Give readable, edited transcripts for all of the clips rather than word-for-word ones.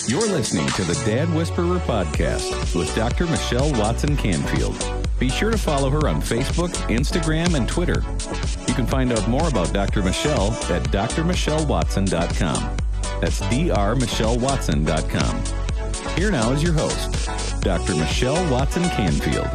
You're listening to the Dad Whisperer podcast with Dr. Michelle Watson Canfield. Be sure to follow her on Facebook, Instagram, and Twitter. You can find out more about Dr. Michelle at drmichellewatson.com. That's drmichellewatson.com. Here now is your host, Dr. Michelle Watson Canfield.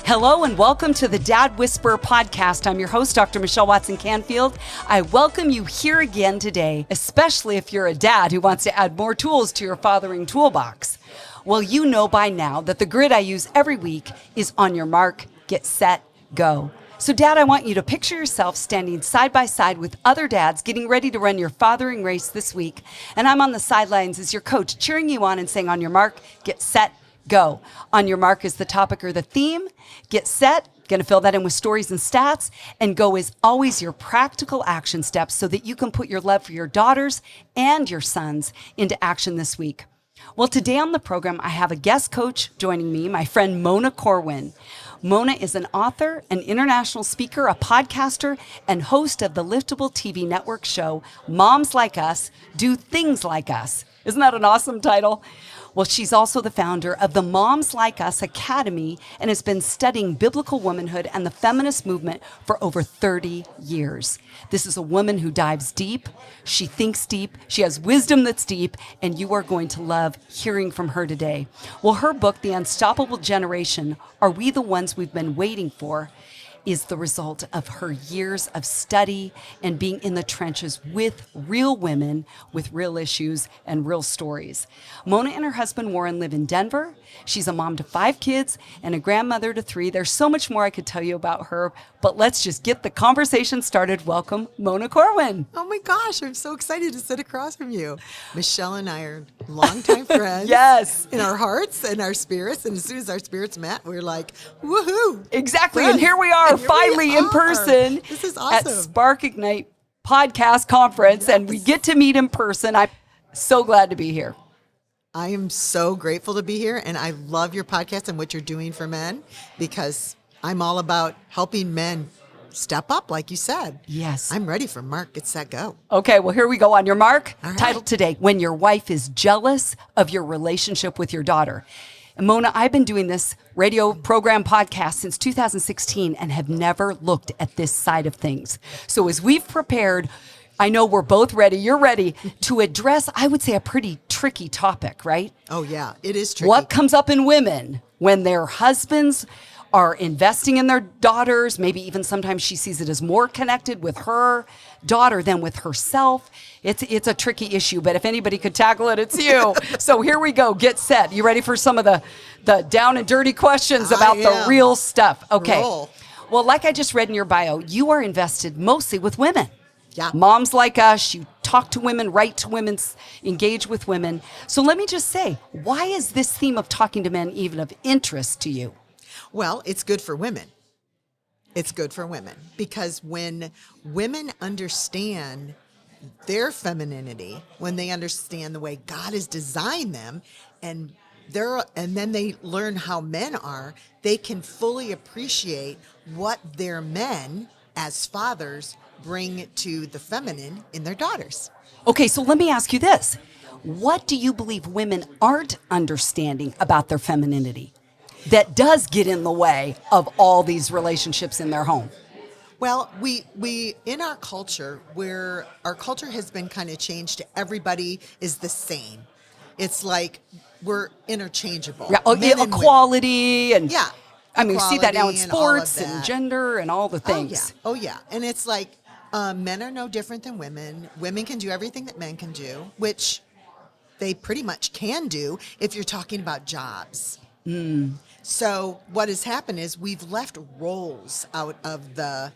Hello and welcome to the Dad Whisperer podcast. I'm your host, Dr. Michelle Watson Canfield. I welcome you here again today, especially if you're a dad who wants to add more tools to your fathering toolbox. Well, you know by now that the grid I use every week is on your mark, get set, go. So Dad, I want you to picture yourself standing side by side with other dads getting ready to run your fathering race this week. And I'm on the sidelines as your coach, cheering you on and saying, on your mark, get set, go. On your mark is the topic or the theme. Get set, going to fill that in with stories and stats, and go is always your practical action steps so that you can put your love for your daughters and your sons into action this week. Well, today on the program, I have a guest coach joining me, my friend Mona Corwin. Mona is an author, an international speaker, a podcaster, and host of the Liftable TV network show, Moms Like Us Do Things Like Us. Isn't that an awesome title? Well, she's also the founder of the Moms Like Us Academy and has been studying biblical womanhood and the feminist movement for over 30 years. This is a woman who dives deep. She thinks deep. She has wisdom that's deep, and you are going to love hearing from her today. Well, her book, The Unstoppable Generation, Are We the Ones We've Been Waiting For?, is the result of her years of study and being in the trenches with real women with real issues and real stories. Mona and her husband Warren live in Denver. She's a mom to 5 kids and a grandmother to 3. There's so much more I could tell you about her, but let's just get the conversation started. Welcome, Mona Corwin. Oh my gosh, I'm so excited to sit across from you. Michelle and I are longtime friends. Yes. In our hearts and our spirits. And as soon as our spirits met, we were like, woohoo. Exactly. Friends. And here we are, finally in person. This is at awesome. Spark Ignite podcast conference, Yes. and we get to meet in person. I'm so glad to be here. I am so grateful to be here, and I love your podcast and what you're doing for men, because I'm all about helping men step up, like you said. Yes. I'm ready for Mark, Get Set, Go. Okay, well, here we go. On your mark, All right. Title today, When Your Wife is Jealous of Your Relationship with Your Daughter. And Mona, I've been doing this radio program podcast since 2016 and have never looked at this side of things. So as we've prepared, I know we're both ready, you're ready to address, I would say, a pretty tricky topic, right? Oh, yeah, it is tricky. What comes up in women when their husbands are investing in their daughters? Maybe even sometimes she sees it as more connected with her daughter than with herself. It's a tricky issue, but if anybody could tackle it, it's you. So here we go. Get set. You ready for some of the down and dirty questions about the real stuff? Okay. Roll. Well, like I just read in your bio, you are invested mostly with women. Yeah. Moms like us, you talk to women, write to women, engage with women. So let me just say, why is this theme of talking to men even of interest to you? Well, it's good for women. It's good for women because when women understand their femininity, when they understand the way God has designed them, and then they learn how men are, they can fully appreciate what their men as fathers bring to the feminine in their daughters. Okay, so let me ask you this. What do you believe women aren't understanding about their femininity that does get in the way of all these relationships in their home? Well, we in our culture, where our culture has been kind of changed to everybody is the same. It's like we're interchangeable. Yeah, equality and yeah. I mean, we see that now in Equality and all of sports and that. gender and all the things. Oh yeah. And it's like men are no different than women. Women can do everything that men can do, which they pretty much can do if you're talking about jobs. So what has happened is we've left roles out of the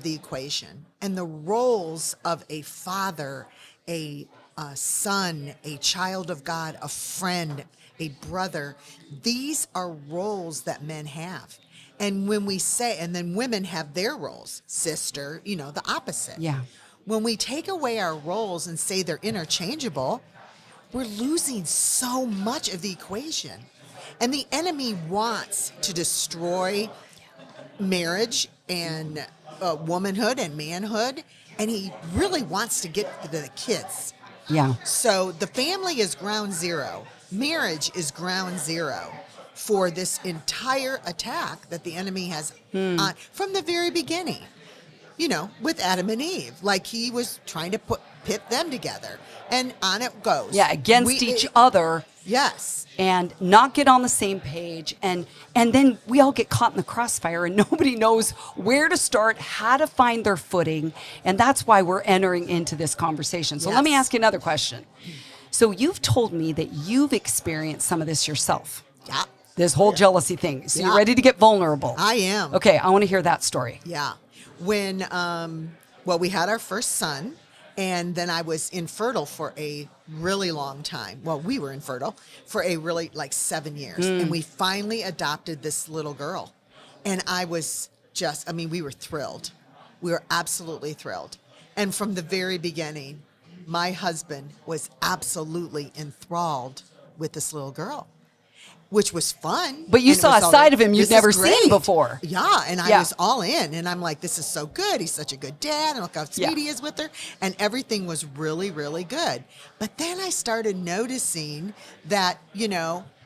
equation, and the roles of a father, a son, a child of God, a friend, a brother, these are roles that men have. And when we say, and then women have their roles, sister, the opposite. Yeah. When we take away our roles and say they're interchangeable, we're losing so much of the equation. And the enemy wants to destroy marriage and womanhood and manhood. And he really wants to get to the kids. Yeah. So the family is ground zero. Marriage is ground zero for this entire attack that the enemy has on from the very beginning. With Adam and Eve, like he was trying to pit them together, and on it goes. Yeah, against each other. Yes. And not get on the same page. And then we all get caught in the crossfire and nobody knows where to start, how to find their footing. And that's why we're entering into this conversation. So let me ask you another question. So you've told me that you've experienced some of this yourself. Yeah. This whole jealousy thing. So you're ready to get vulnerable. I am. Okay, I want to hear that story. Yeah. When, we had our first son, and then I was infertile for a really long time. Well, we were infertile for a really, 7 years. And we finally adopted this little girl. And I was we were thrilled. We were absolutely thrilled. And from the very beginning, my husband was absolutely enthralled with this little girl, which was fun. But you saw a side of him you'd never seen before. Yeah, and I was all in. And I'm like, this is so good. He's such a good dad. And look how sweet he is with her. And everything was really, really good. But then I started noticing that,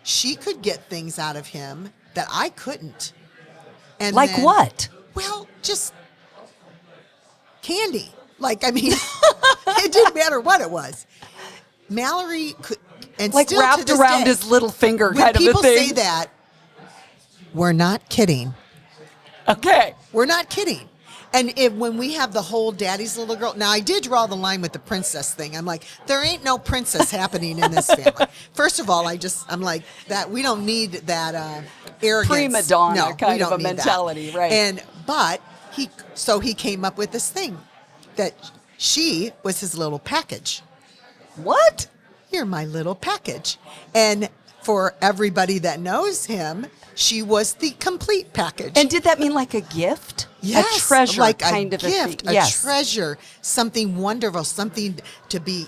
she could get things out of him that I couldn't. And like then, what? Well, just candy. It didn't matter what it was. Mallory could... And like still wrapped to this around day, his little finger when kind of a people thing. say that, we're not kidding. Okay. We're not kidding. And when we have the whole daddy's little girl, now I did draw the line with the princess thing. I'm like, there ain't no princess happening in this family. First of all, I'm like, that we don't need that arrogance. Prima donna no, kind we don't of a need mentality, that. right. But he came up with this thing that she was his little package. What? You're my little package. And for everybody that knows him, she was the complete package. And did that mean like a gift? Yes, a treasure like kind a of gift, a thing. a treasure, something wonderful, something to be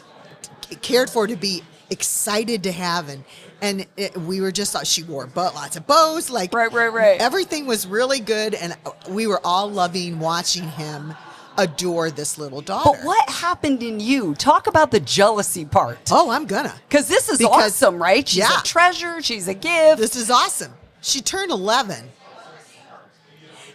cared for, to be excited to have. And we were just, she wore lots of bows. Right. Everything was really good. And we were all loving watching him adore this little daughter. But what happened in you? Talk about the jealousy part. Oh, I'm gonna. Because this is awesome, right? She's a treasure. She's a gift. This is awesome. She turned 11.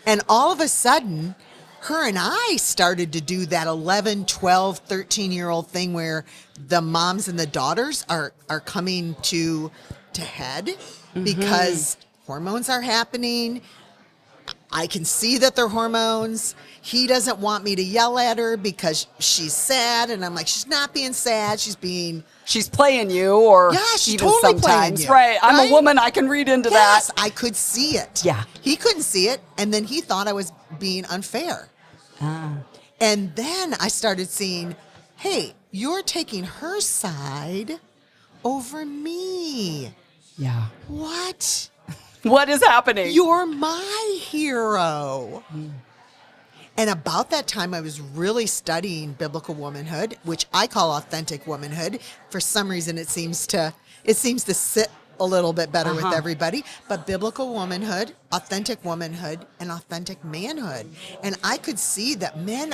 And all of a sudden, her and I started to do that 11, 12, 13-year-old thing where the moms and the daughters are coming to head because hormones are happening. I can see that they're hormones. He doesn't want me to yell at her because she's sad. And I'm like, she's not being sad. She's playing you, or she's even totally sometimes. playing you. Right. I'm a woman. I can read into that. Yes, I could see it. Yeah. He couldn't see it. And then he thought I was being unfair. And then I started seeing, hey, you're taking her side over me. Yeah. What? What is happening? You're my hero. And about that time, I was really studying biblical womanhood, which I call authentic womanhood. For some reason, it seems to sit a little bit better with everybody. But biblical womanhood, and authentic manhood. And I could see that men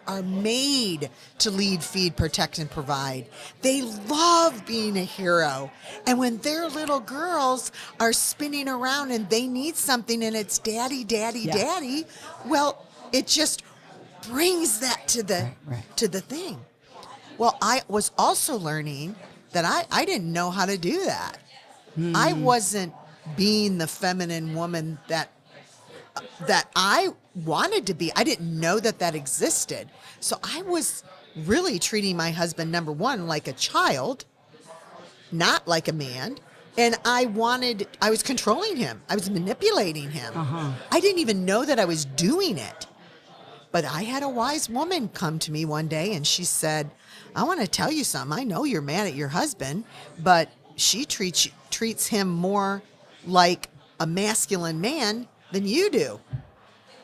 are made to lead, feed, protect, and provide. They love being a hero. And when their little girls are spinning around and they need something and it's daddy, daddy, well, it just brings that to the thing. Well, I was also learning that I didn't know how to do that. I wasn't being the feminine woman that I wanted to be. I didn't know that existed. So I was really treating my husband, number one, like a child, not like a man. And I was controlling him. I was manipulating him. I didn't even know that I was doing it. But I had a wise woman come to me one day and she said, I want to tell you something. I know you're mad at your husband, but she treats him more like a masculine man than you do.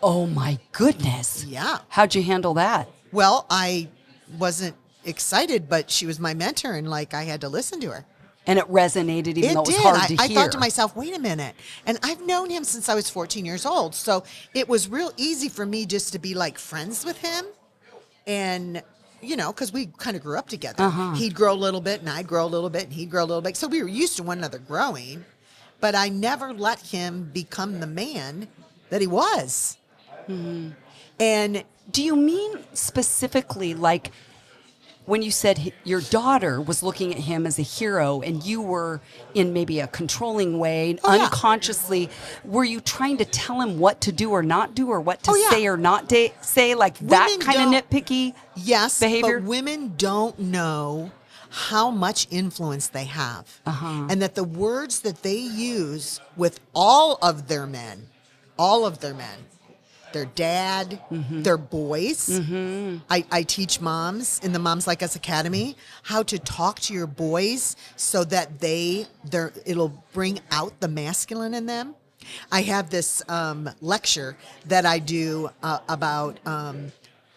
Oh my goodness. Yeah. How'd you handle that? Well, I wasn't excited, but she was my mentor, and like I had to listen to her. And it resonated, even though it was did. hard to I hear. thought to myself, wait a minute. And I've known him since I was 14 years old. So it was real easy for me just to be like friends with him. And, you know, because we kind of grew up together. He'd grow a little bit and I'd grow a little bit and he'd grow a little bit. So we were used to one another growing. But I never let him become the man that he was. And do you mean specifically like when you said your daughter was looking at him as a hero and you were in maybe a controlling way, unconsciously, were you trying to tell him what to do or not do or what to say or not say, like that Women kind of don't- nitpicky yes, behavior? but women don't know how much influence they have. And that the words that they use with all of their men, their dad, their boys. I teach moms in the Moms Like Us Academy how to talk to your boys so that it'll bring out the masculine in them. I have this lecture that I do about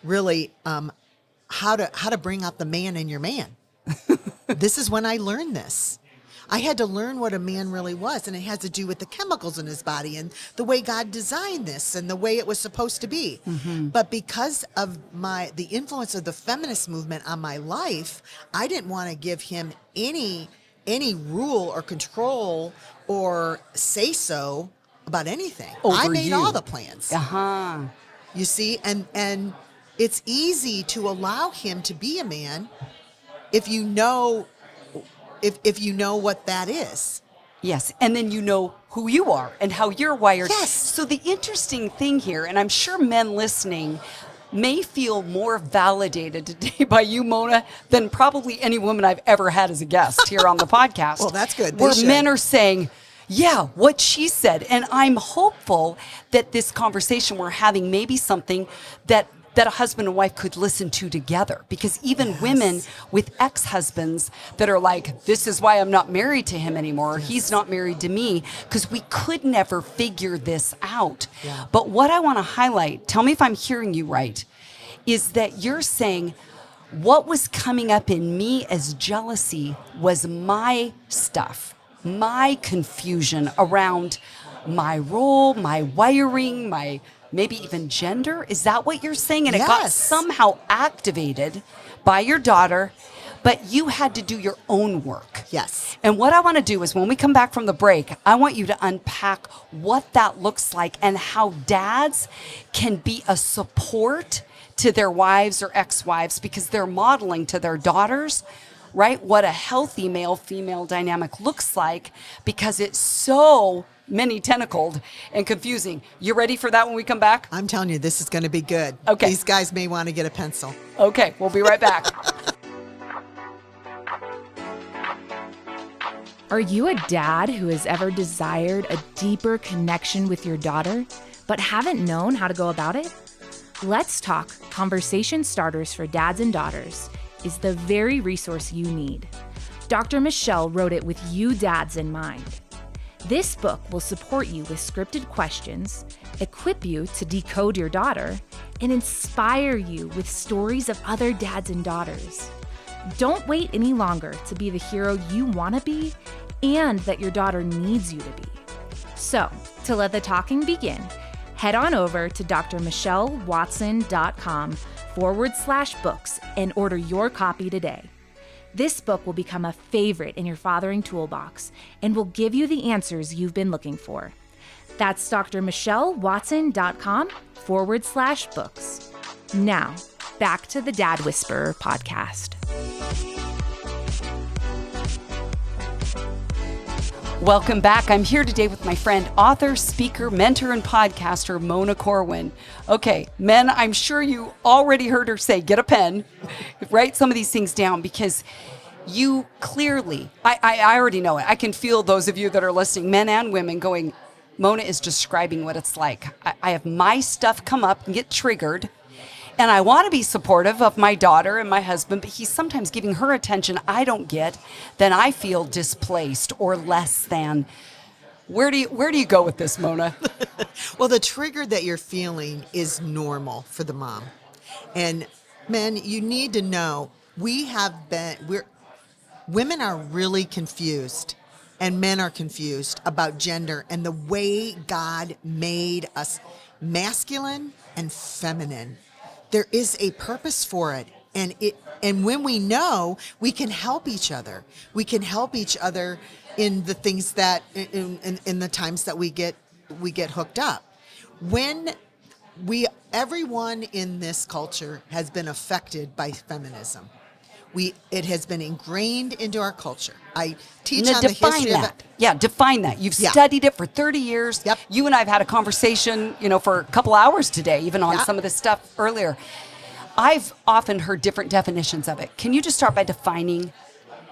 really how to bring out the man in your man. This is when I learned this. I had to learn what a man really was, and it has to do with the chemicals in his body and the way God designed this and the way it was supposed to be. But because of the influence of the feminist movement on my life, I didn't want to give him any rule or control or say so about anything. I Over made you. all the plans. You see, and it's easy to allow him to be a man if you know what that is. Yes, and then you know who you are and how you're wired. Yes. So the interesting thing here, and I'm sure men listening may feel more validated today by you, Mona, than probably any woman I've ever had as a guest here on the podcast. Well, that's good. They Where should. men are saying, yeah, what she said. And I'm hopeful that this conversation we're having may be something that a husband and wife could listen to together. Because even women with ex-husbands that are like, this is why I'm not married to him anymore, or he's not married to me, because we could never figure this out. But what I want to highlight, tell me if I'm hearing you right, is that you're saying what was coming up in me as jealousy was my stuff, my confusion around my role, my wiring, my maybe even gender. Is that what you're saying? And it got somehow activated by your daughter, but you had to do your own work. Yes. And what I want to do is when we come back from the break, I want you to unpack what that looks like and how dads can be a support to their wives or ex-wives because they're modeling to their daughters, right, what a healthy male-female dynamic looks like because it's so many tentacled and confusing. You ready for that when we come back? I'm telling you, this is going to be good. Okay. These guys may want to get a pencil. Okay, we'll be right back. Are you a dad who has ever desired a deeper connection with your daughter, but haven't known how to go about it? Let's Talk Conversation Starters for Dads and Daughters is the very resource you need. Dr. Michelle wrote it with you dads in mind. This book will support you with scripted questions, equip you to decode your daughter, and inspire you with stories of other dads and daughters. Don't wait any longer to be the hero you want to be and that your daughter needs you to be. So, to let the talking begin, head on over to drmichellewatson.com/books and order your copy today. This book will become a favorite in your fathering toolbox and will give you the answers you've been looking for. That's drmichellewatson.com/books. Now, back to the Dad Whisperer podcast. Welcome back. I'm here today with my friend, author, speaker, mentor, and podcaster, Mona Corwin. Okay, men, I'm sure you already heard her say, get a pen, write some of these things down because you clearly, I already know it. I can feel those of you that are listening, men and women, going, Mona is describing what it's like. I have my stuff come up and get triggered. And I want to be supportive of my daughter and my husband, but he's sometimes giving her attention I don't get, then I feel displaced or less than. Where do you go with this, Mona? Well, the trigger that you're feeling is normal for the mom. And men, you need to know women are really confused and men are confused about gender and the way God made us masculine and feminine. There is a purpose for it. And when we know, we can help each other. We can help each other in the things that in the times that we get hooked up. When everyone in this culture has been affected by feminism. It has been ingrained into our culture. I teach on the history of it. Yeah, define that. You've studied it for 30 years. Yep. You and I have had a conversation, for a couple hours today, even on some of this stuff earlier. I've often heard different definitions of it. Can you just start by defining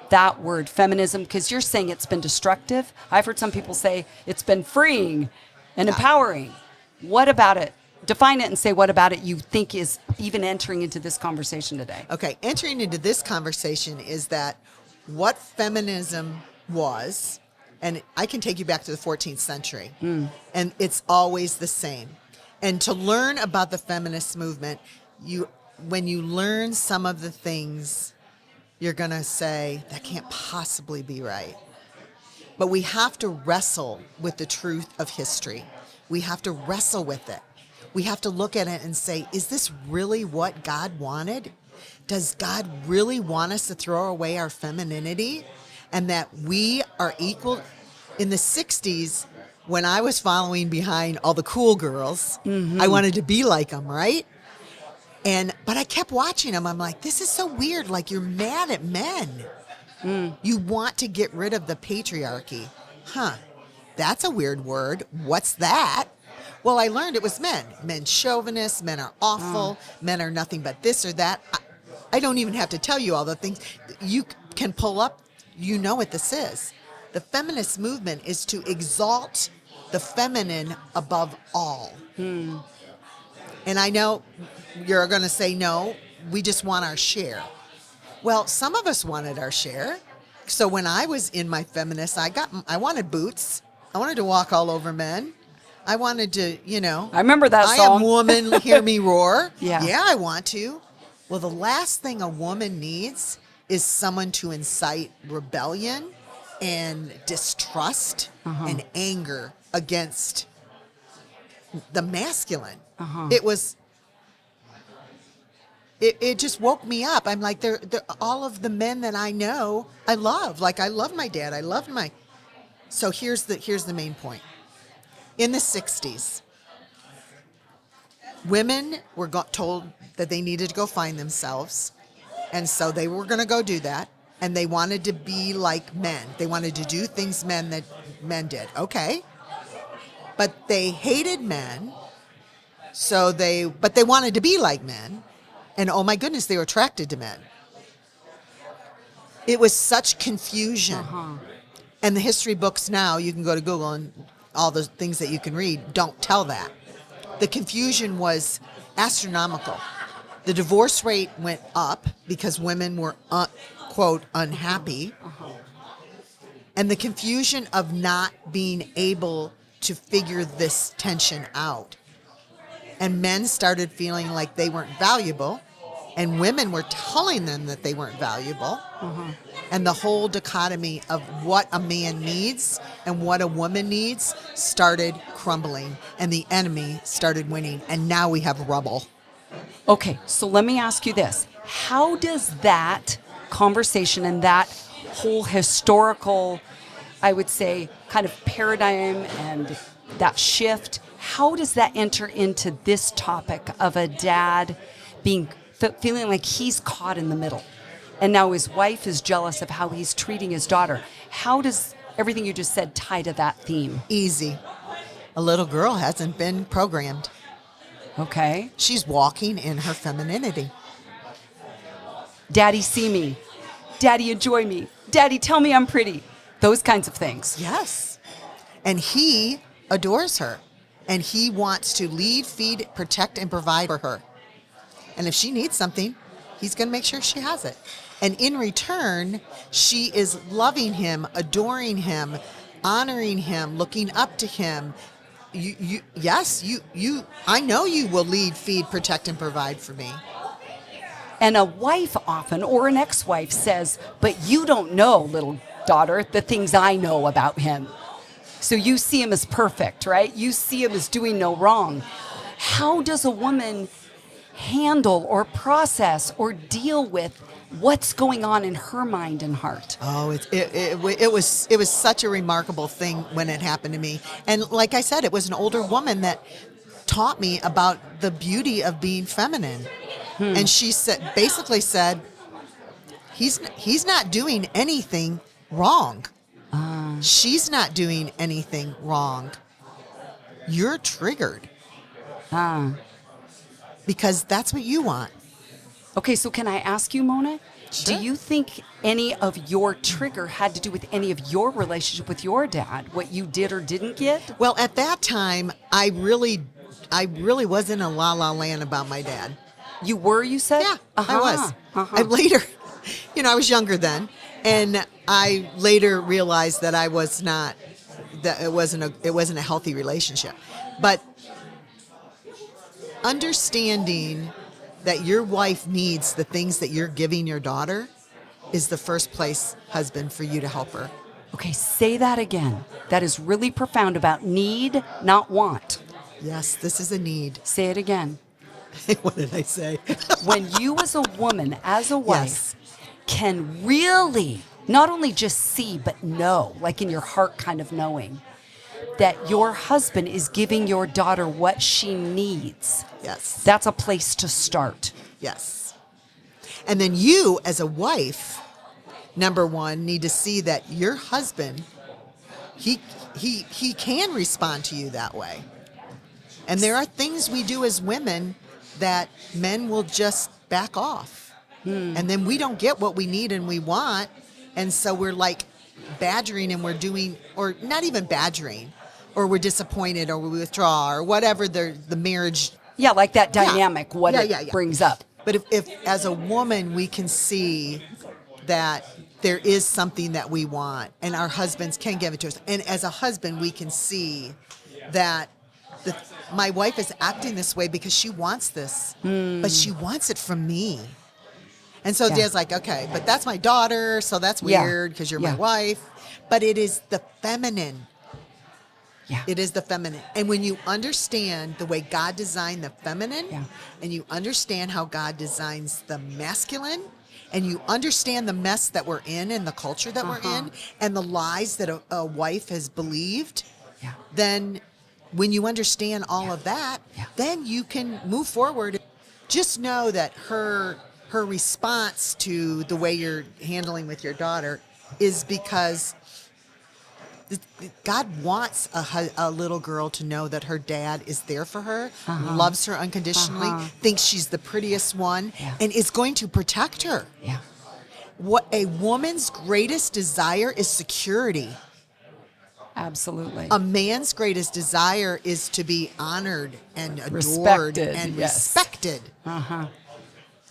that word, feminism? Because you're saying it's been destructive. I've heard some people say it's been freeing and empowering. What about it? Define it and say what about it you think is even entering into this conversation today. Okay, entering into this conversation is that what feminism was, and I can take you back to the 14th century, and it's always the same. And to learn about the feminist movement, when you learn some of the things, you're going to say, that can't possibly be right. But we have to wrestle with the truth of history. We have to wrestle with it. We have to look at it and say, is this really what God wanted? Does God really want us to throw away our femininity and that we are equal? In the 60s, when I was following behind all the cool girls, I wanted to be like them, right? But I kept watching them. I'm like, this is so weird. Like, you're mad at men. You want to get rid of the patriarchy. That's a weird word. What's that? Well, I learned it was men. Men chauvinists, men are awful, men are nothing but this or that. I don't even have to tell you all the things. You can pull up, what this is. The feminist movement is to exalt the feminine above all. And I know you're going to say, no, we just want our share. Well, some of us wanted our share. So when I was in my feminist, I wanted boots. I wanted to walk all over men. I wanted to, I remember that I song. am woman, hear me roar. Yeah, I want to. Well, the last thing a woman needs is someone to incite rebellion and distrust and anger against the masculine. It just woke me up. I'm like, they're all of the men that I know, I love. Like, I love my dad. I love my. So here's the main point. In the 60s, women were told that they needed to go find themselves, and so they were going to go do that, and they wanted to be like men. They wanted to do things men did. Okay. But they hated men, but they wanted to be like men, and oh my goodness, they were attracted to men. It was such confusion. And the history books now, you can go to Google and all the things that you can read don't tell that. The confusion was astronomical. The divorce rate went up because women were, quote, unhappy. And the confusion of not being able to figure this tension out. And men started feeling like they weren't valuable, and women were telling them that they weren't valuable. And the whole dichotomy of what a man needs and what a woman needs started crumbling, and the enemy started winning, and now we have rubble. Okay, so let me ask you this. How does that conversation and that whole historical, I would say, kind of paradigm and that shift, how does that enter into this topic of a dad feeling like he's caught in the middle? And now his wife is jealous of how he's treating his daughter. How does everything you just said tie to that theme? Easy. A little girl hasn't been programmed. Okay. She's walking in her femininity. Daddy, see me. Daddy, enjoy me. Daddy, tell me I'm pretty. Those kinds of things. Yes. And he adores her. And he wants to lead, feed, protect, and provide for her. And if she needs something, he's going to make sure she has it. And in return, she is loving him, adoring him, honoring him, looking up to him. I know you will lead, feed, protect, and provide for me. And a wife often, or an ex-wife, says, but you don't know, little daughter, the things I know about him. So you see him as perfect, right? You see him as doing no wrong. How does a woman handle or process or deal with what's going on in her mind and heart? Oh, it was such a remarkable thing when it happened to me. And like I said, it was an older woman that taught me about the beauty of being feminine. And she basically said, he's not doing anything wrong. She's not doing anything wrong. You're triggered. Because that's what you want. Okay, so can I ask you, Mona? Sure. Do you think any of your trigger had to do with any of your relationship with your dad? What you did or didn't get? Well, at that time, I really was in a la land about my dad. You were, you said? Yeah, I was. I later, I was younger then, and I later realized that I was not, that it wasn't a healthy relationship. But understanding that your wife needs the things that you're giving your daughter is the first place, husband, for you to help her. Okay, say that again. That is really profound about need, not want. Yes, this is a need. Say it again. What did I say? When you as a woman, as a wife, can really not only just see, but know, like in your heart kind of knowing, that your husband is giving your daughter what she needs. Yes. That's a place to start. Yes. And then you, as a wife, number one, need to see that your husband, he can respond to you that way. And there are things we do as women that men will just back off. And then we don't get what we need and we want. And so we're like badgering and we're doing, or not even badgering, or we're disappointed or we withdraw or whatever the marriage. Yeah, like that dynamic, what Yeah. it brings up. But if as a woman we can see that there is something that we want and our husbands can give it to us. And as a husband, we can see that my wife is acting this way because she wants this, but she wants it from me. And so Dad's like, okay, but that's my daughter, so that's weird because you're my wife. But it is the feminine. Yeah. It is the feminine. And when you understand the way God designed the feminine, and you understand how God designs the masculine, and you understand the mess that we're in and the culture that we're in, and the lies that a wife has believed, then when you understand all of that, then you can move forward. Just know that her response to the way you're handling with your daughter is because God wants a little girl to know that her dad is there for her, loves her unconditionally, thinks she's the prettiest one, and is going to protect her. Yeah. What a woman's greatest desire is security. Absolutely. A man's greatest desire is to be honored and adored Respected, and yes. respected.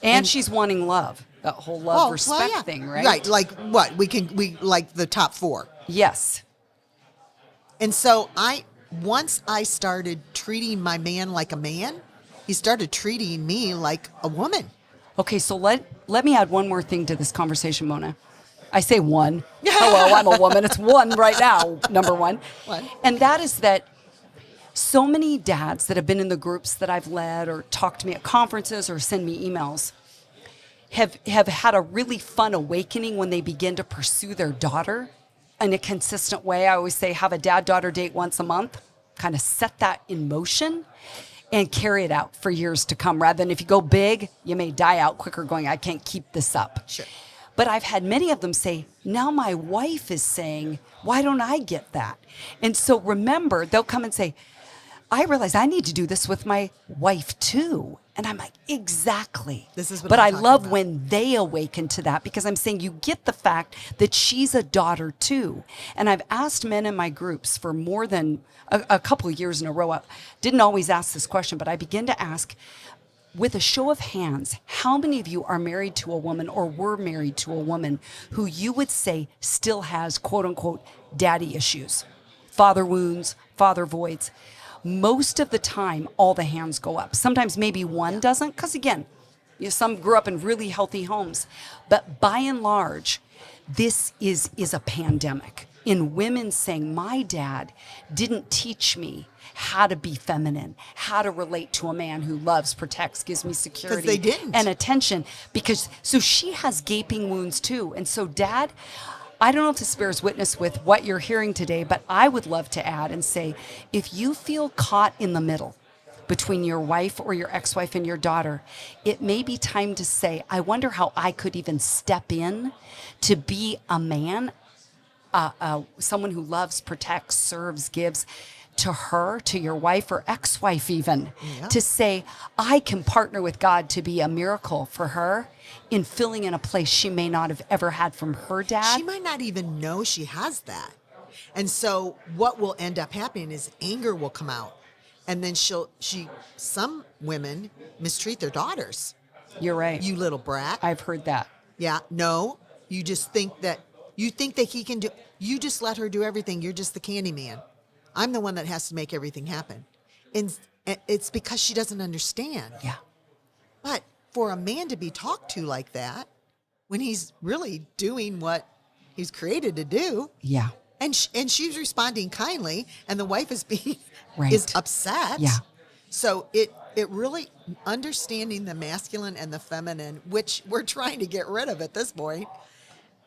And she's wanting love. That whole love respect thing, right? Right. Like what? We like the top four. Yes. And so once I started treating my man like a man, he started treating me like a woman. Okay, so let me add one more thing to this conversation, Mona. I say one. Hello, I'm a woman. It's one right now, number one. One. And that is that so many dads that have been in the groups that I've led or talked to me at conferences or send me emails have had a really fun awakening when they begin to pursue their daughter in a consistent way. I always say have a dad-daughter date once a month, kind of set that in motion and carry it out for years to come. Rather than if you go big, you may die out quicker going, I can't keep this up. Sure. But I've had many of them say, now my wife is saying, why don't I get that? And so remember, they'll come and say, I realize I need to do this with my wife too. And I'm like, exactly. This is what but I'm I talking love about. when they awaken to that because I'm saying you get the fact that she's a daughter too. And I've asked men in my groups for more than a couple of years in a row. I didn't always ask this question, but I begin to ask, with a show of hands, how many of you are married to a woman or were married to a woman who you would say still has, quote unquote, daddy issues, father wounds, father voids? Most of the time, all the hands go up. Sometimes maybe one doesn't, because again, some grew up in really healthy homes. But by and large, this is a pandemic in women saying, my dad didn't teach me how to be feminine, how to relate to a man who loves, protects, gives me security they didn't. and attention. So she has gaping wounds too. And so dad, I don't know if this bears witness with what you're hearing today, but I would love to add and say, if you feel caught in the middle between your wife or your ex-wife and your daughter, it may be time to say, I wonder how I could even step in to be a man, someone who loves, protects, serves, gives to her, to your wife or ex-wife even, to say, I can partner with God to be a miracle for her in filling in a place she may not have ever had from her dad. She might not even know she has that. And so what will end up happening is anger will come out. And then some women mistreat their daughters. You're right. You little brat. I've heard that. Yeah. No, you just think that he can do, you just let her do everything. You're just the candy man. I'm the one that has to make everything happen. And it's because she doesn't understand. Yeah. But for a man to be talked to like that, when he's really doing what he's created to do. Yeah. And she's responding kindly, and the wife is being Right. is upset. Yeah. So it really understanding the masculine and the feminine, which we're trying to get rid of at this point,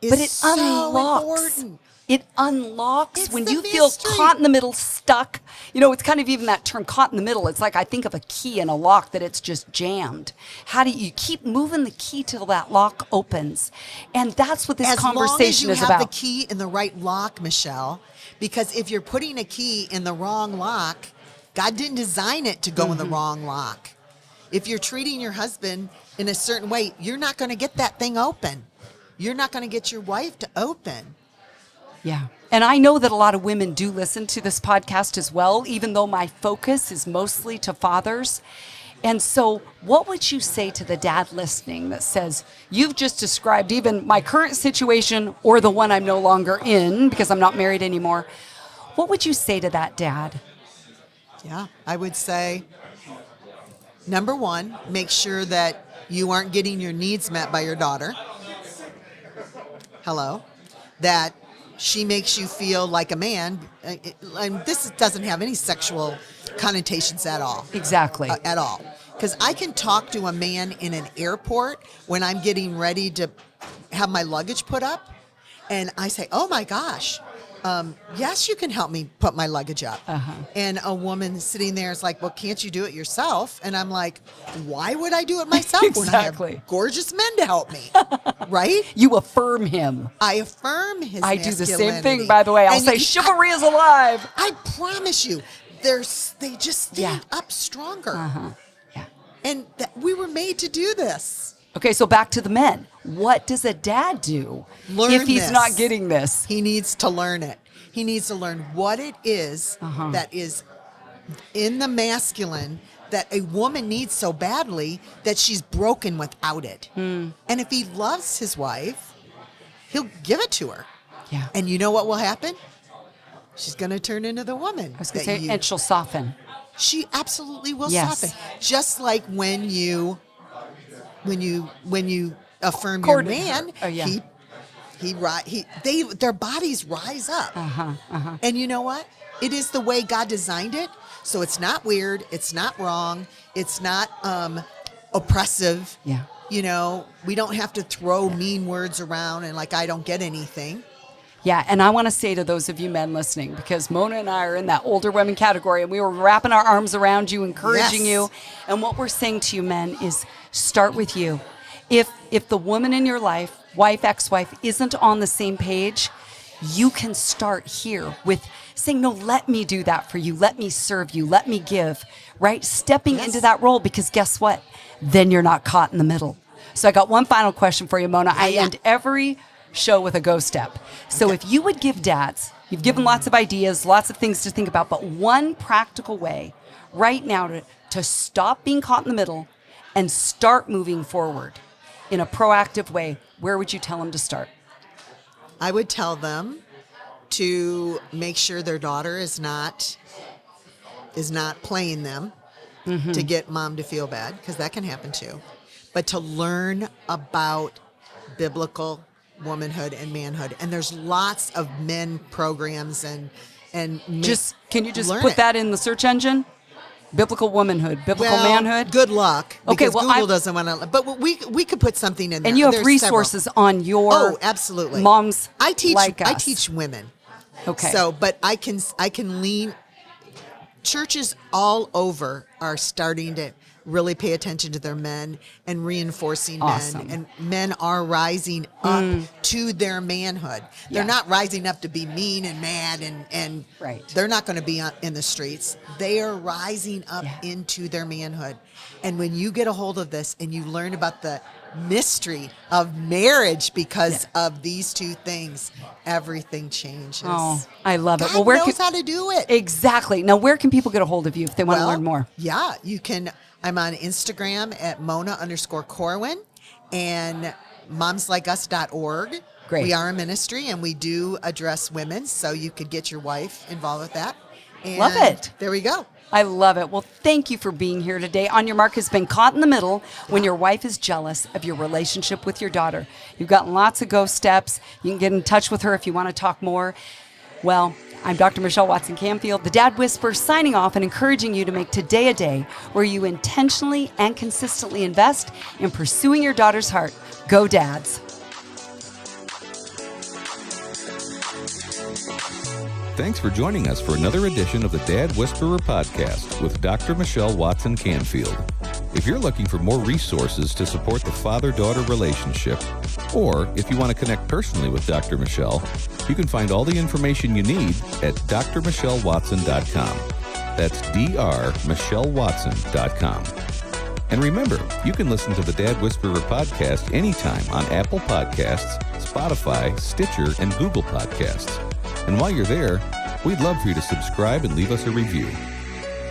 is But it so unlocks. important. It unlocks It's when the you feel mystery. caught in the middle, stuck. You know, it's kind of even that term, caught in the middle. It's like I think of a key in a lock that it's just jammed. How do you keep moving the key till that lock opens? And that's what this conversation is as long as you have about. the key in the right lock, Michelle, because if you're putting a key in the wrong lock, God didn't design it to go in the wrong lock. If you're treating your husband in a certain way, you're not going to get that thing open. You're not going to get your wife to open. Yeah. And I know that a lot of women do listen to this podcast as well, even though my focus is mostly to fathers. And so what would you say to the dad listening that says, you've just described even my current situation or the one I'm no longer in because I'm not married anymore. What would you say to that dad? Yeah, I would say, number one, make sure that you aren't getting your needs met by your daughter. Hello. That she makes you feel like a man. And this doesn't have any sexual connotations at all. Exactly. At all. Because I can talk to a man in an airport when I'm getting ready to have my luggage put up. And I say, oh my gosh, yes, you can help me put my luggage up. And a woman sitting there is like, well, can't you do it yourself? And I'm like, why would I do it myself Exactly. when I have gorgeous men to help me? Right? You affirm him. I affirm his I do the same masculinity. thing, by the way. I'll And say chivalry is alive. I promise you, they just stand up stronger. Yeah. And we were made to do this. Okay, so back to the men. What does a dad do Learn if he's this. not getting this? He needs to learn it. He needs to learn what it is that is in the masculine that a woman needs so badly that she's broken without it. And if he loves his wife, he'll give it to her. Yeah. And you know what will happen? She's going to turn into the woman. I was going to say, and she'll soften. She absolutely will Yes. soften. Just like when you affirm Court- your man, Oh, yeah. their bodies rise up. And you know what? It is the way God designed it. So it's not weird. It's not wrong. It's not oppressive. Yeah. You know, we don't have to throw mean words around and like, I don't get anything. Yeah, and I want to say to those of you men listening, because Mona and I are in that older women category, and we were wrapping our arms around you, encouraging Yes. you. And what we're saying to you men is start with you. If the woman in your life, wife, ex-wife, isn't on the same page, you can start here with saying, no, let me do that for you. Let me serve you. Let me give, right? Stepping into that role, because guess what? Then you're not caught in the middle. So I got one final question for you, Mona. I end every show with a go step. So if you would give dads, you've given lots of ideas, lots of things to think about, but one practical way right now to stop being caught in the middle and start moving forward in a proactive way, where would you tell them to start? I would tell them to make sure their daughter is not playing them to get mom to feel bad, because that can happen too. but to learn about biblical womanhood and manhood. And there's lots of men programs and can you just put that in the search engine? Biblical womanhood, biblical manhood. Good luck. Because well, Google doesn't want to. But we could put something in there. And you have There's resources several. on your absolutely. moms. I teach. Like us. I teach women. Okay. So, but I can lean. Churches all over are starting to really pay attention to their men and reinforcing Awesome. men. And men are rising up to their manhood. They're not rising up to be mean and mad and Right. they're not going to be in the streets. They are rising up into their manhood. And when you get a hold of this and you learn about the mystery of marriage because of these two things, everything changes. Oh, I love it. God Well, knows how to do it. Exactly. Now, where can people get a hold of you if they want to learn more? Yeah, you can. I'm on Instagram at Mona_Corwin and momslikeus.org. Great. We are a ministry and we do address women, so you could get your wife involved with that. And Love it. There we go. I love it. Well, thank you for being here today. On Your Mark has been Caught in the Middle when your wife is jealous of your relationship with your daughter. You've got lots of go steps. You can get in touch with her if you want to talk more. Well, I'm Dr. Michelle Watson Canfield, the Dad Whisperer, signing off and encouraging you to make today a day where you intentionally and consistently invest in pursuing your daughter's heart. Go Dads. Thanks for joining us for another edition of the Dad Whisperer podcast with Dr. Michelle Watson Canfield. If you're looking for more resources to support the father-daughter relationship, or if you want to connect personally with Dr. Michelle, you can find all the information you need at drmichellewatson.com. That's drmichellewatson.com. And remember, you can listen to the Dad Whisperer podcast anytime on Apple Podcasts, Spotify, Stitcher, and Google Podcasts. And while you're there, we'd love for you to subscribe and leave us a review.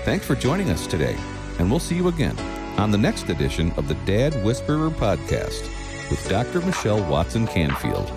Thanks for joining us today, and we'll see you again on the next edition of the Dad Whisperer podcast with Dr. Michelle Watson Canfield.